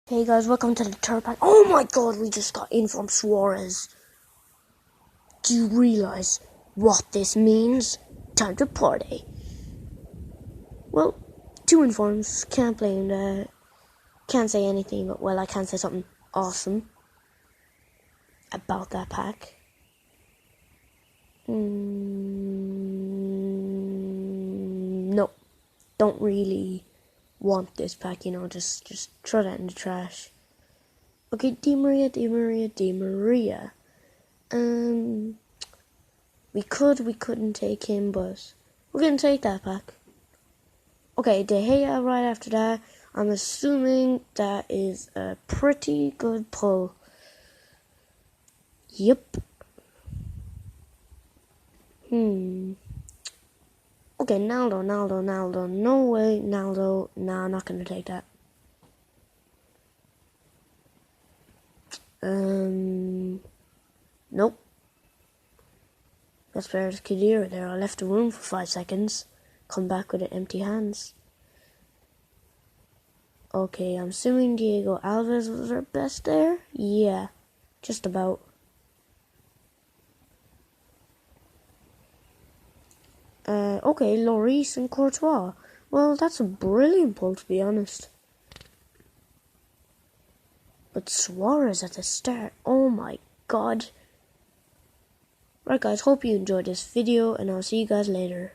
Hey guys, welcome to the third pack. Oh my god, we just got in from Suarez. Do you realize what this means? Time to party. Well, two informs, can't blame that. Can't say anything, but well, I can say something awesome about that pack. No, don't really want this pack, just throw that in the trash. Okay, Di Maria. We couldn't take him, but we're gonna take that pack. Okay, De Gea right after that. I'm assuming that is a pretty good pull. Yep. Okay, Naldo. No way, Naldo. Nah, I'm not gonna take that. Nope. That's better as Khedira there. I left the room for 5 seconds. Come back with it empty hands. Okay, I'm assuming Diego Alves was our best there? Yeah, just about. Okay, Lloris and Courtois. Well, that's a brilliant pull, to be honest. But Suarez at the start, oh my god. Right guys, hope you enjoyed this video, and I'll see you guys later.